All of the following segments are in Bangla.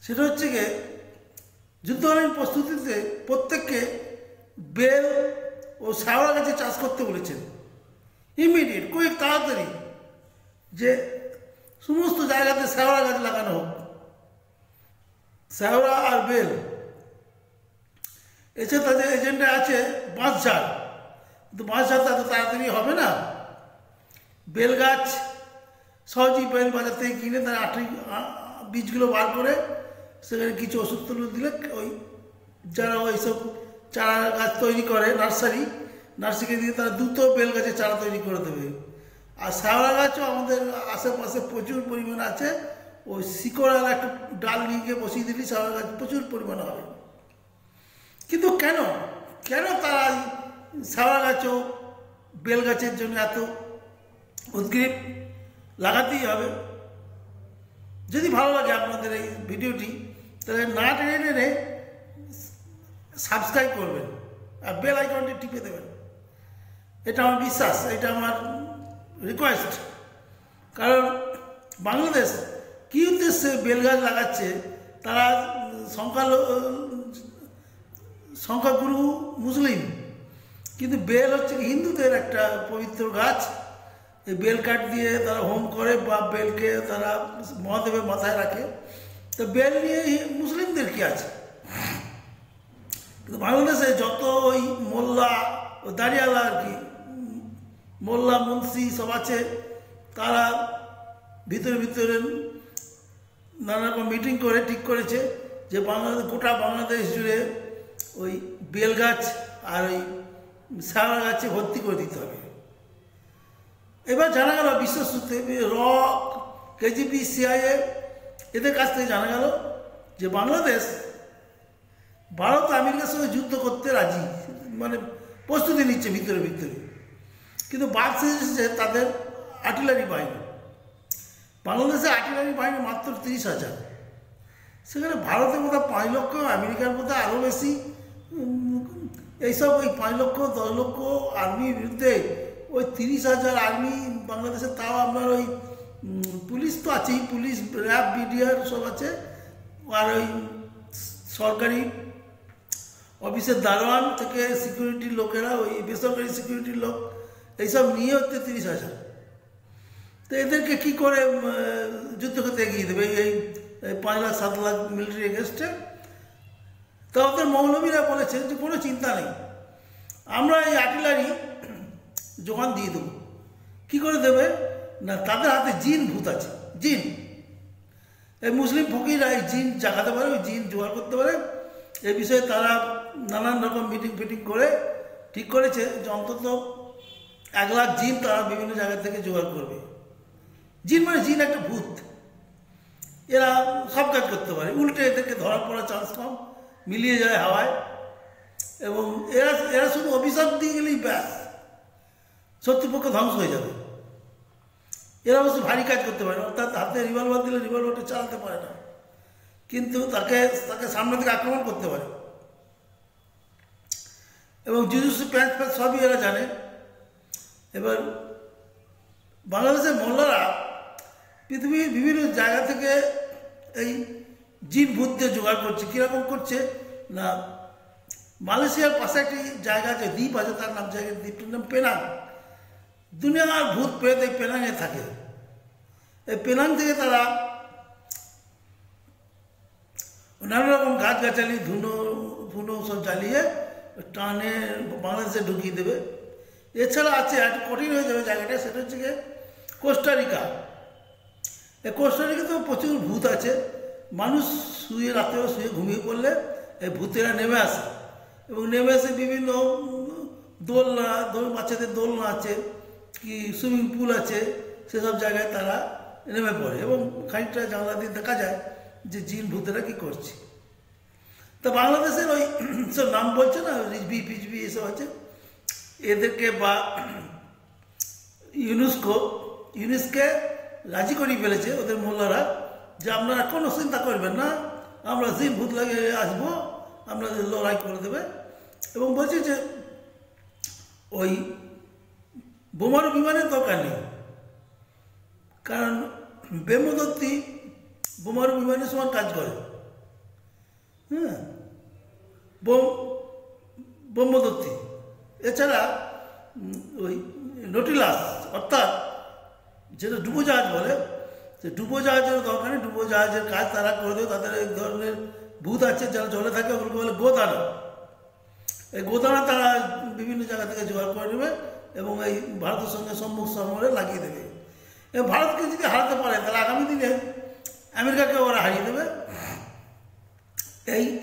সেটা হচ্ছে গিয়ে যুদ্ধকালীন প্রস্তুতিতে প্রত্যেককে বেল ও শ্যাওড়া গাছে চাষ করতে বলেছেন। ইমিডিয়েট, খুব তাড়াতাড়ি, যে সমস্ত জায়গাতে শ্যাওড়া গাছ লাগানো হোক, শ্যাওড়া আর বেল। এছাড়া তাদের এজেন্ডা আছে বাঁশঝাড়, কিন্তু বাঁশঝাড় এত তাড়াতাড়ি হবে না। বেল গাছ সহজেই বেল বাজার থেকে কিনে তার বীজগুলো বার করে সেখানে কিছু ওষুধ তুলে দিলে ওই যারা ওইসব চারা গাছ তৈরি করে নার্সারিকে দিয়ে তারা দ্রুত বেল গাছের চারা তৈরি করে দেবে। আর শ্যাওড়া গাছও আমাদের আশেপাশে প্রচুর পরিমাণে আছে। ওই শিকড়াল একটা ডাল নিয়ে গিয়ে বসিয়ে দিলে শ্যাওড়া গাছ প্রচুর পরিমাণে হবে। কিন্তু কেন তারা শ্যাওড়া গাছও বেল গাছের জন্য এত উদ্গ্রীব? লাগাতেই হবে। যদি ভালো লাগে আপনাদের এই ভিডিওটি, তাহলে না টেনে সাবস্ক্রাইব করবেন আর বেল আইকনটি টিপে দেবেন। এটা আমার বিশ্বাস, এটা আমার রিকোয়েস্ট। কারণ বাংলাদেশ কী উদ্দেশ্যে বেল গাছ লাগাচ্ছে? তারা সংখ্যাগুরু মুসলিম, কিন্তু বেল হচ্ছে হিন্দুদের একটা পবিত্র গাছ। এই বেল কাঠ দিয়ে তারা হোম করে বা বেলকে তারা মহাদেবের মাথায় রাখে। তো বেল নিয়ে মুসলিমদের কি আছে? কিন্তু বাংলাদেশে যত ওই মোল্লা ও দাঁড়িয়ালা আর কি, মোল্লা মুন্সি সব আছে, তারা ভিতরে নানা রকম মিটিং করে ঠিক করেছে যে গোটা বাংলাদেশ জুড়ে ওই বেল গাছ আর ওই শ্যাওড়া গাছে ভর্তি করে দিতে হবে। এবার জানা গেল বিশ্বসূত্রে রক, কেজিবি, সিআইএ এদের কাছ থেকে জানা গেল যে ভারত আমেরিকার সঙ্গে যুদ্ধ করতে রাজি, মানে প্রস্তুতি নিচ্ছে ভিতরে। কিন্তু বাদ এসেছে তাদের আর্টিলারি বাহিনী। বাংলাদেশে আর্টিলারি বাহিনী মাত্র 30,000। সেখানে ভারতের বোধহয় 5 লক্ষ, আমেরিকার বোধহয় আরও বেশি। এইসব ওই 5 লক্ষ 10 লক্ষ আর্মির বিরুদ্ধে ওই 30,000 আর্মি বাংলাদেশে, তাও আপনার ওই পুলিশ তো আছেই, পুলিশ, র্যাব, বিডিআর সব আছে, আর ওই সরকারি অফিসের দারোয়ান থেকে সিকিউরিটির লোকেরা, ওই বেসরকারি সিকিউরিটির লোক, এইসব নিয়ে হচ্ছে 30,000। তো এদেরকে কী করে যুদ্ধক্ষেত্রে এগিয়ে দেবে এই 5 লাখ 7 লাখ মিলিটারি এগেনস্টে? তা ওদের মৌলবীরা বলেছেন যে কোনো চিন্তা নেই, আমরা এই আর্টিলারি যোগান দিয়ে দেবো। কী করে দেবে না, তাদের হাতে জিন ভূত আছে। জিন, এই মুসলিম ফকিররা এই জিন জাগাতে পারে, ওই জিন জোগাড় করতে পারে। এই বিষয়ে তারা নানান রকম মিটিং করে ঠিক করেছে যে অন্তত 1 লাখ জিন তারা বিভিন্ন জায়গা থেকে জোগাড় করবে। জিন মানে জিন একটা ভূত, এরা সব কাজ করতে পারে। উল্টে এদেরকে ধরা পড়ার চান্স কম, মিলিয়ে যায় হাওয়ায়। এবং এরা শুধু অভিশাপ দিয়ে গেলেই ব্যাস, শত্রুপক্ষ ধ্বংস হয়ে যাবে। এরা অবশ্য ভারী কাজ করতে পারে না, অর্থাৎ হাতে রিভলভার দিলে রিভলভারটা চালাতে পারে না, কিন্তু তাকে সামনে থেকে আক্রমণ করতে পারে। এবং জুজুৎসু প্যাঁচ সবই এরা জানে। এবার বাংলাদেশের মোল্লারা পৃথিবীর বিভিন্ন জায়গা থেকে এই জিন ভূত দিয়ে জোগাড় করছে। কীরকম করছে না, মালয়েশিয়ার পাশে একটি জায়গা আছে, দ্বীপ আছে, তার নাম দ্বীপটির নাম পেনাং। দুনিয়ার ভূত প্রেত এই পেনাংয়ে থাকে। এই পেনাং থেকে তারা নানা রকম গাছগাছালি, ধুনো সব জ্বালিয়ে টানে বাংলাদেশে ঢুকিয়ে দেবে। এছাড়া আছে, একটু কঠিন হয়ে যাবে জায়গাটা, সেটা হচ্ছে গিয়ে কোস্টারিকা। এই কোস্টারিকাতেও প্রচুর ভূত আছে। মানুষ রাতেও শুয়ে ঘুমিয়ে পড়লে এই ভূতেরা নেমে আসে, এবং নেমে এসে বিভিন্ন বাচ্চাদের দোলনা আছে, কি সুইমিং পুল আছে, সেসব জায়গায় তারা নেমে পড়ে। এবং খানিকটা জানলা দিয়ে দেখা যায় যে জিন ভূতেরা কী করছে। তা বাংলাদেশের ওই সব নাম বলছে না, রিজবি পিজবি এসব আছে, এদেরকে বা ইউনেস্কো রাজি করিয়ে ফেলেছে ওদের মোল্লারা যে আপনারা কোনো চিন্তা করবেন না, আমরা জিন ভূত লাগিয়ে আসবো, আপনাদের লড়াই করে দেবে। এবং বলছে যে ওই বোমারু বিমানের দরকার নেই, কারণ ব্রহ্মদত্তি বোমারু বিমানের সমান কাজ করে। হ্যাঁ, ব্রহ্মদত্তি, এছাড়া ওই নটিলাস, অর্থাৎ যেটা ডুবোজাহাজ বলে, সে ডুবোজাহাজের দরকার নেই, ডুবোজাহাজের কাজ তারা করে দেবে। তাদের এই ধরনের ভূত আছে যারা জলে থাকে, ওগুলোকে বলে গোদানা। এই গোদানা তারা বিভিন্ন জায়গা থেকে জোগাড় করে নেবে এবং এই ভারতের সঙ্গে সম্মুখ সমরে লাগিয়ে দেবে। এবং ভারতকে যদি হারাতে পারে তাহলে আগামী দিনে আমেরিকাকে ওরা হারিয়ে দেবে।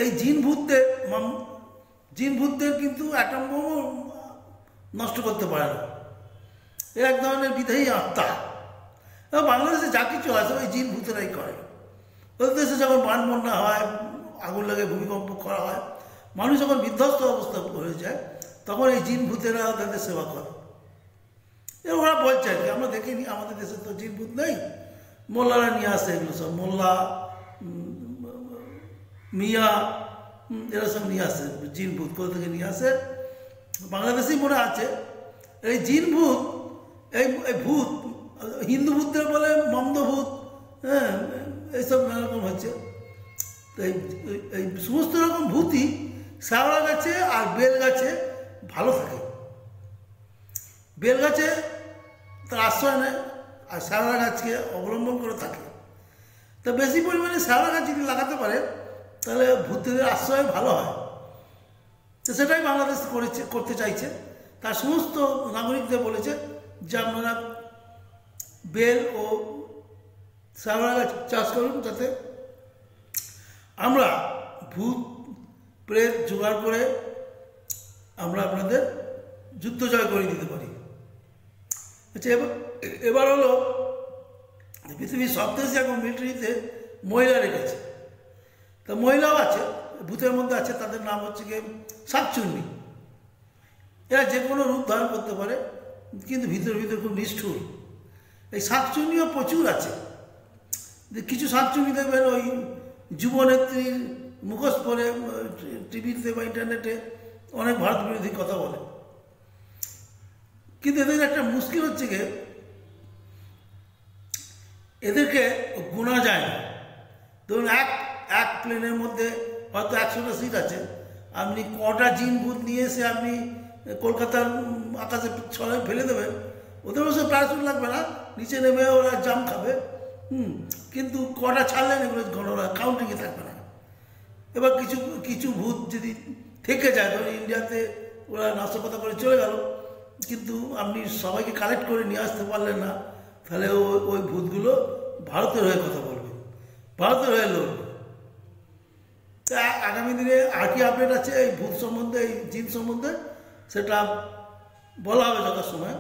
এই জিন ভূতদের কিন্তু অ্যাটম বোমও নষ্ট করতে পারে না। এর এক ধরনের বিদেহী আত্মা। এবং বাংলাদেশে যা কিছু আছে ওই জিন ভূতেরাই করে। ওদের দেশে যখন বান বন্যা হয়, আগুন লাগে, ভূমিকম্প করা হয়, মানুষ যখন বিধ্বস্ত অবস্থা হয়ে যায়, তখন এই জিন ভূতেরা তাদের সেবা করে। ওরা বলছে আর কি, আমরা দেখিনি, আমাদের দেশে তো জিন ভূত নেই, মোল্লারা নিয়ে আসে এগুলো সব, মোল্লা মিয়া এরা সব নিয়ে আসে জিন ভূত, কোথা থেকে নিয়ে আসে, বাংলাদেশেই মনে আছে। এই জিন ভূত, এই ভূত হিন্দু ভূতদের বলে মন্দ ভূত, হ্যাঁ, এইসব নানা রকম হচ্ছে। এই সমস্ত রকম ভূতই শ্যাওড়া গাছে আর বেল গাছে ভালো থাকে। বেল গাছে তার আশ্রয় নেয় আর শ্যাওড়া গাছকে অবলম্বন করে থাকে। তা বেশি পরিমাণে শ্যাওড়া গাছ যদি লাগাতে পারে তাহলে ভূতদের আশ্রয় ভালো হয়। তো সেটাই বাংলাদেশ করতে চাইছে। তার সমস্ত নাগরিকদের বলেছে যে আপনারা বেল ও শ্যাওড়া গাছ চাষ করুন, যাতে আমরা ভূত প্রেত জোগাড় করে আমরা আপনাদের যুদ্ধ জয় করে দিতে পারি। আচ্ছা, এবার হলো পৃথিবীর সব দেশে এখন মিলিটারিতে মহিলা রেখেছে। তা মহিলাও আছে, ভূতের মধ্যে আছে, তাদের নাম হচ্ছে গিয়ে শাকচুন্নি। এরা যে কোনো রূপ ধারণ করতে পারে, কিন্তু ভিতর খুব নিষ্ঠুর। এই শাকচুন্নিও প্রচুর আছে। কিছু শাকচুন্নি দেখবেন ওই যুবনেত্রীর মুখোশ পরে টিভিতে বা ইন্টারনেটে অনেক ভারত বিরোধী কথা বলে, কিন্তু এদের একটা মুশকিল হচ্ছে গিয়ে এদেরকে গোনা যায় না। ধরুন এক প্লেনের মধ্যে হয়তো 100টা সিট আছে, আপনি কটা জিন ভূত নিয়ে এসে আপনি কলকাতার আকাশে ছড়ায় ফেলে দেবেন, ওদের অবশ্য প্যারাশুট লাগবে না, নিচে নেমে ওরা জাম খাবে, কিন্তু কটা ছাড়লেন এগুলো গণনা কাউন্টিংয়ে থাকবে না। এবার কিছু ভূত যদি থেকে যায়, ধরুন ইন্ডিয়াতে ওরা নাশকতা করে চলে গেল, কিন্তু আপনি সবাইকে কালেক্ট করে নিয়ে আসতে পারলেন না, তাহলে ওই ভূতগুলো ভারতের হয়ে কথা বলবে, ভারতের হয়ে লড়বে। তা আগামী দিনে আর কি আপডেট আছে এই ভূত সম্বন্ধে, এই জিন সম্বন্ধে, সেটা বলা হবে যথাসময়ে।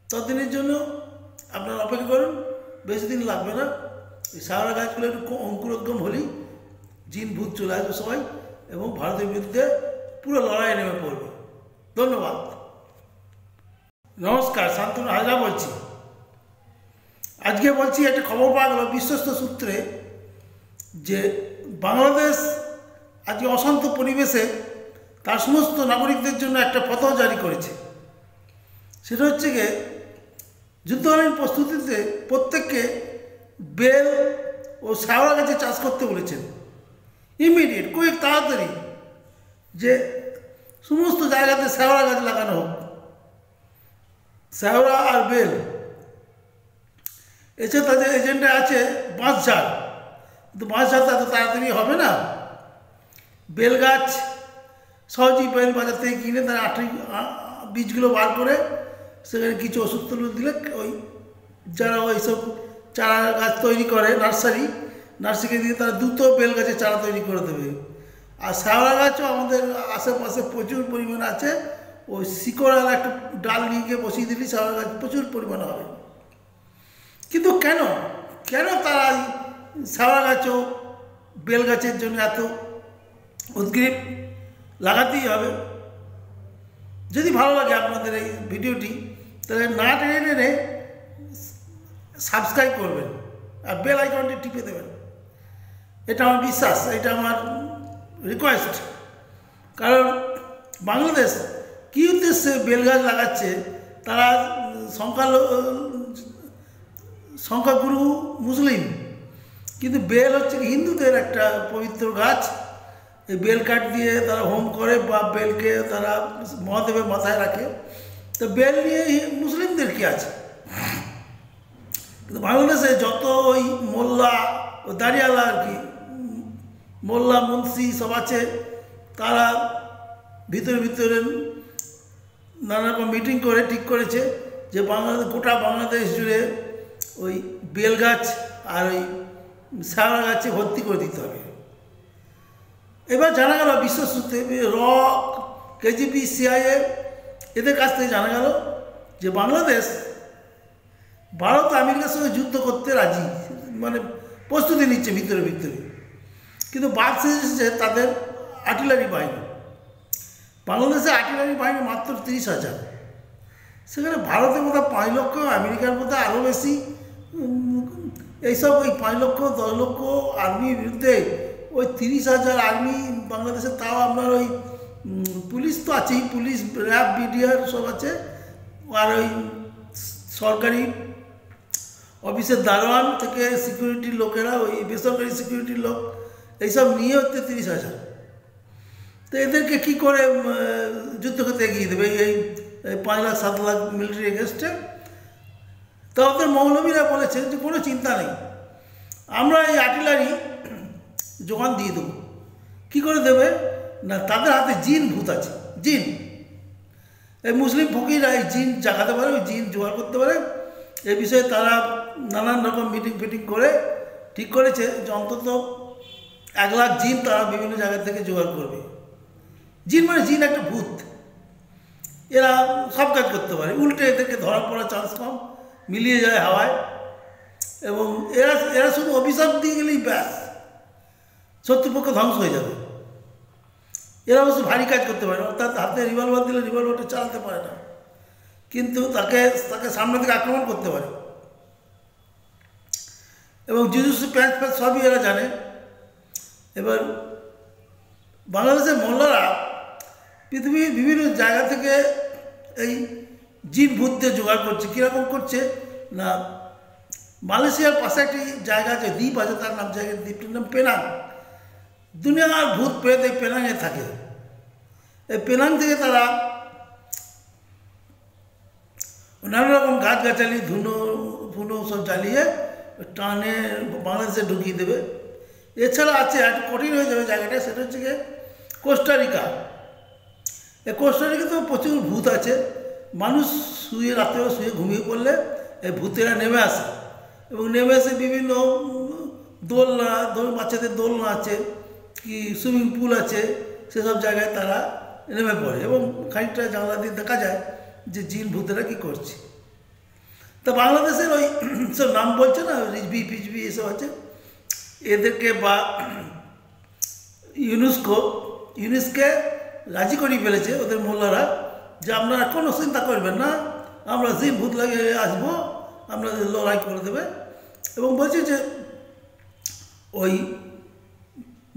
ততদিনের জন্য আপনারা অপেক্ষা করুন, বেশি দিন লাগবে না। এই শ্যাওড়া গাছগুলো একটু অঙ্কুরোদ্গম হলেই জিন ভূত চলে আসবে সবাই, এবং ভারতের বিরুদ্ধে পুরো লড়াই নেমে পড়বে। ধন্যবাদ। নমস্কার, শান্তনু হাজরা বলছি। আজকে বলছি একটা খবর পাওয়া গেল বিশ্বস্ত সূত্রে যে বাংলাদেশ আজকে অশান্ত পরিবেশে তার সমস্ত নাগরিকদের জন্য একটা ফতোয়া জারি করেছে। সেটা হচ্ছে গিয়ে যুদ্ধকালীন প্রস্তুতিতে প্রত্যেককে বেল ও শ্যাওড়া গাছে চাষ করতে বলেছেন, ইমিডিয়েট, কয়েক তাড়াতাড়ি, যে সমস্ত জায়গাতে শ্যাওড়া গাছ লাগানো হোক, শ্যাওড়া আর বেল। এছাড়া তাদের এজেন্ডা আছে বাঁশঝাড়, কিন্তু বাঁশঝাড় এত তাড়াতাড়ি হবে না। বেল গাছ সহজেই বেল বাজার থেকে কিনে তার বীজগুলো বার করে সেখানে কিছু ওষুধ দিলে ওই যারা ওইসব চারা গাছ তৈরি করে নার্সারিকে দিয়ে তারা দ্রুত বেল গাছের চারা তৈরি করে দেবে। আর শ্যাওড়া গাছও আমাদের আশেপাশে প্রচুর পরিমাণে আছে, ওই শিকড়াল একটা ডাল নিয়ে গিয়ে বসিয়ে দিলে শ্যাওড়া গাছ প্রচুর পরিমাণে হবে। কিন্তু কেন তারা শ্যাওড়া গাছও বেল গাছের জন্য এত উদ্গ্রীব? লাগাতেই হবে। যদি ভালো লাগে আপনাদের এই ভিডিওটি, তাহলে না টেনে সাবস্ক্রাইব করবেন আর বেল আইকনটি টিপে দেবেন। এটা আমার বিশ্বাস, এটা আমার রিকোয়েস্ট। কারণ বাংলাদেশ কী উদ্দেশ্যে বেল গাছ লাগাচ্ছে, তারা সংখ্যাগুরু মুসলিম, কিন্তু বেল হচ্ছে হিন্দুদের একটা পবিত্র গাছ, এই বেল কাঠ দিয়ে তারা হোম করে বা বেলকে তারা মহাদেবের মাথায় রাখে। তো বেল নিয়ে মুসলিমদের কি আছে? কিন্তু বাংলাদেশে যত ওই মোল্লা ও দাঁড়িয়ালা আর কি, মোল্লা মুন্সি সব আছে, তারা ভিতরে ভিতরে নানা রকম মিটিং করে ঠিক করেছে যে বাংলাদেশ, গোটা বাংলাদেশ জুড়ে ওই বেল গাছ আর ওই শ্যাওড়া গাছে ভর্তি করে দিতে হবে। এবার জানা গেল বিশ্বসূত্রে রক, কেজিবি, সিআইএ এদের কাছ থেকে জানা গেল যে বাংলাদেশ ভারত আমেরিকার সঙ্গে যুদ্ধ করতে রাজি, মানে প্রস্তুতি নিচ্ছে ভিতরে ভিতরে। কিন্তু বাদ এসেছে তাদের আর্টিলারি বাহিনী। বাংলাদেশের আর্টিলারি বাহিনী মাত্র 30,000, সেখানে ভারতের মতো 5 লক্ষ, আমেরিকার মতো আরও বেশি। এইসব ওই 5 লক্ষ 10 লক্ষ আর্মির বিরুদ্ধে ওই 30,000 আর্মি বাংলাদেশে, তাও আপনার ওই পুলিশ তো আছেই, পুলিশ, র্যাব, বিডিআর সব আছে, আর ওই সরকারি অফিসের দারোয়ান থেকে সিকিউরিটির লোকেরা, ওই বেসরকারি সিকিউরিটির লোক, এইসব নিয়ে হচ্ছে 30,000। তো এদেরকে কী করে যুদ্ধক্ষেত্রে এগিয়ে দেবে এই 5 লাখ 7 লাখ মিলিটারি এগেনস্টে? তো ওদের মৌলবীরা বলেছেন যে কোনো চিন্তা নেই, আমরা এই আর্টিলারি যোগান দিয়ে দেবো। কী করে দেবে না, তাদের হাতে জিন ভূত আছে, জিন। এই মুসলিম ফকিররা এই জিন জাগাতে পারে, ওই জিন জোগাড় করতে পারে। এই বিষয়ে তারা নানান রকম মিটিং ফিটিং করে ঠিক করেছে যে অন্তত 1 লাখ জিন তারা বিভিন্ন জায়গা থেকে জোগাড় করবে। জিন মানে জিন একটা ভূত, এরা সব কাজ করতে পারে, উল্টে এদেরকে ধরা পড়ার চান্স কম, মিলিয়ে যায় হাওয়ায়। এবং এরা শুধু অভিশাপ দিয়ে গেলেই ব্যাস, শত্রুপক্ষ ধ্বংস হয়ে যাবে। এরা অবশ্য ভারী কাজ করতে পারে, অর্থাৎ হাতে রিভলভার দিলে রিভলভারটা চালাতে পারে না, কিন্তু তাকে সামনে থেকে আক্রমণ করতে পারে। এবং জুজুৎসু প্যাঁচ প্যাঁচ সবই এরা জানে। এবার বাংলাদেশের মোল্লারা পৃথিবীর বিভিন্ন জায়গা থেকে এই জিন ভূতদের জোগাড় করছে। কীরকম করছে না, মালয়েশিয়ার পাশে একটি জায়গা আছে, দ্বীপ আছে, তার নাম, জায়গার দ্বীপটির নাম পেনাং। দুনিয়ার ভূত প্রেত এই পেনাংয়ে থাকে। এই পেনাং থেকে তারা নানা রকম গাছগাছালি, ধুনো ফুনো সব জ্বালিয়ে টানে বাংলাদেশে ঢুকিয়ে দেবে। এছাড়া আছে, একটু কঠিন হয়ে যাবে জায়গাটা, সেটা হচ্ছে গিয়ে কোস্টারিকা। এই কোস্টারিকা তো প্রচুর ভূত আছে। মানুষ রাত্রে শুয়ে ঘুমিয়ে পড়লে এই ভূতেরা নেমে আসে, এবং নেমে এসে বিভিন্ন দোলনা, বাচ্চাদের দোলনা আছে, কি সুইমিং পুল আছে, সেসব জায়গায় তারা নেমে পড়ে। এবং খানিকটা জানলা দিয়ে দেখা যায় যে জিন ভূতেরা কী করছে। তা বাংলাদেশের ওই সব নাম বলছে না, রিজবি ফিজবি এসব আছে, এদেরকে বা ইউনেস্কো রাজি করিয়ে ফেলেছে ওদের মোল্লারা যে আপনারা কোনো চিন্তা করবেন না, আমরা জিন ভূত লাগিয়ে আসবো, আপনাদের লড়াই করে দেবে। এবং বলছে যে ওই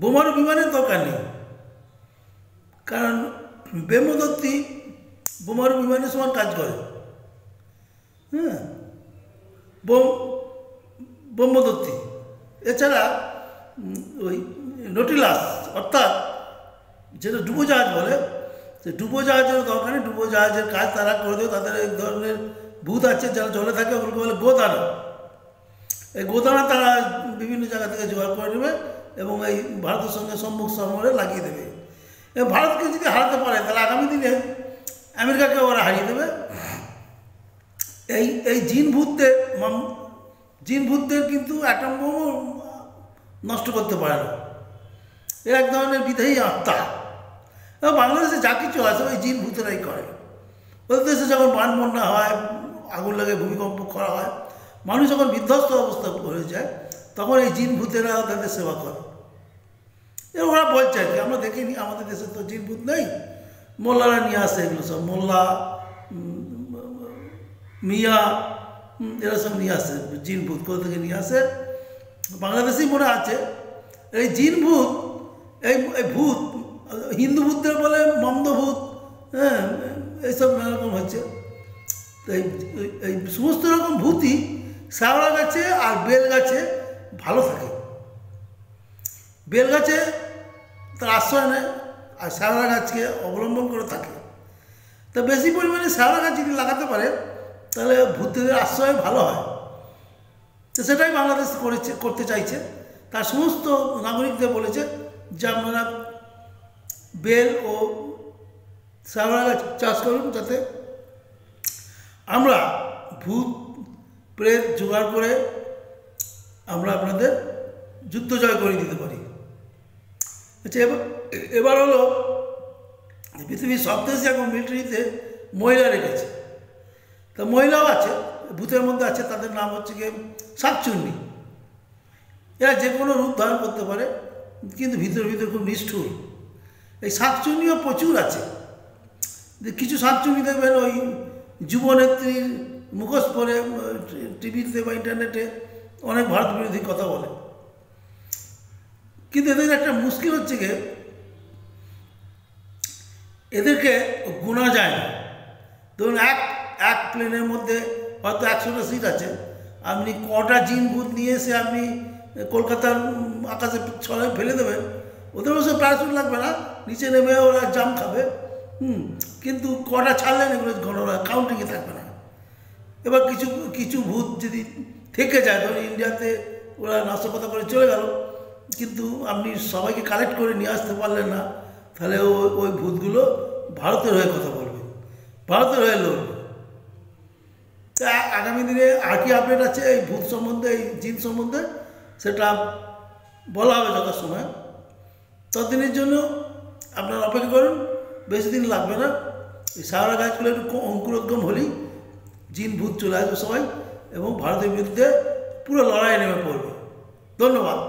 বোমারু বিমানের দরকার নেই, কারণ ব্রহ্মদত্তী বোমারু বিমানের সমান কাজ করে। হ্যাঁ, ব্রহ্মদত্তী। এছাড়া ওই নটিলাস, অর্থাৎ যেটা ডুবোজাহাজ বলে, সে ডুবোজাহাজের দরকার নেই, ডুবোজাহাজের কাজ তারা করে দেবে। তাদের এক ধরনের ভূত আছে যারা জলে থাকে, ওগুলোকে বলে গোদানা। এই গোদানা তারা বিভিন্ন জায়গা থেকে জোগাড় করে নেবে এবং এই ভারতের সঙ্গে সম্মুখ সমরে লাগিয়ে দেবে। এবং ভারতকে যদি হারাতে পারে তাহলে আগামী দিনে আমেরিকাকে ওরা হারিয়ে দেবে। এই জিন ভূতদের কিন্তু অ্যাটম বোমও নষ্ট করতে পারে না। এর এক ধরনের বিদেহী আত্মা। এবং বাংলাদেশে যা কিছু আছে ওই জিন ভূতেরাই করে। ওদের দেশে যখন বান বন্যা হয়, আগুন লাগে, ভূমিকম্প করা হয়, মানুষ যখন বিধ্বস্ত অবস্থা হয়ে যায়, তখন এই জিন ভূতেরা তাদের সেবা করে। এবার ওরা বলছে আর কি, আমরা দেখিনি, আমাদের দেশে তো জিন ভূত নেই, মোল্লারা নিয়ে আসে এগুলো সব, মোল্লা মিয়া এরা সব নিয়ে আসে জিন ভূত, কোথা থেকে নিয়ে আসে, বাংলাদেশেই মনে আছে। এই জিন ভূত, এই ভূত হিন্দু ভূতদের বলে মন্দ ভূত, হ্যাঁ, এইসব নানা রকম হচ্ছে। তো এই সমস্ত রকম ভূতই শ্যাওড়া গাছে আর বেল গাছে ভালো থাকে। বেল গাছে তার আশ্রয় নেয় আর শ্যাওলা গাছকে অবলম্বন করে থাকে। তা বেশি পরিমাণে শ্যাওলা গাছ যদি লাগাতে পারে তাহলে ভূতেদের আশ্রয় ভালো হয়। তো সেটাই বাংলাদেশ করতে চাইছে। তার সমস্ত নাগরিকদের বলেছে যে আপনারা বেল ও শ্যাওলা গাছ চাষ করুন, যাতে আমরা ভূত প্রেত জোগাড় করে আমরা আপনাদের যুদ্ধ জয় করে দিতে পারি। আচ্ছা, এবার হলো পৃথিবীর সব দেশে এখন মিলিটারিতে মহিলা রেখেছে। তা মহিলাও আছে, ভূতের মধ্যে আছে, তাদের নাম হচ্ছে গিয়ে শাকচুন্নি। এরা যে কোনো রূপ ধারণ করতে পারে, কিন্তু ভিতরে খুব নিষ্ঠুর। এই শাকচুন্নিও প্রচুর আছে। কিছু শাকচুন্নি দেখবেন ওই যুবনেত্রীর মুখোশ পরে টিভিতে বা ইন্টারনেটে অনেক ভারত বিরোধী কথা বলে, কিন্তু এদের একটা মুশকিল হচ্ছে গিয়ে এদেরকে গোনা যায় না। ধরুন এক প্লেনের মধ্যে হয়তো 100টা সিট আছে, আপনি কটা জিন ভূত নিয়ে এসে আপনি কলকাতার আকাশে ছড়ায় ফেলে দেবেন, ওদের অবশ্য প্যারাশুট লাগবে না, নিচে নেমে ওরা জাম খাবে, কিন্তু কটা ছাড়লেন এগুলো গণনা কাউন্টিংয়ে থাকবে না। এবার কিছু ভূত যদি থেকে যায়, ধরুন ইন্ডিয়াতে ওরা নাশকতা করে চলে গেল, কিন্তু আপনি সবাইকে কালেক্ট করে নিয়ে আসতে পারলেন না, তাহলে ওই ভূতগুলো ভারতের হয়ে কথা বলবে, ভারতের হয়ে লড়বে। তা আগামী দিনে আর কি আপডেট আছে এই ভূত সম্বন্ধে, এই জিন সম্বন্ধে, সেটা বলা হবে যথাসময়ে। ততদিনের জন্য আপনারা অপেক্ষা করুন, বেশি দিন লাগবে না। এই শ্যাওলা গাছগুলো একটু অঙ্কুরোদ্গম হলেই জিন ভূত চলে আসবে সবাই, এবং ভারতের বিরুদ্ধে পুরো লড়াই নেমে পড়বে। ধন্যবাদ।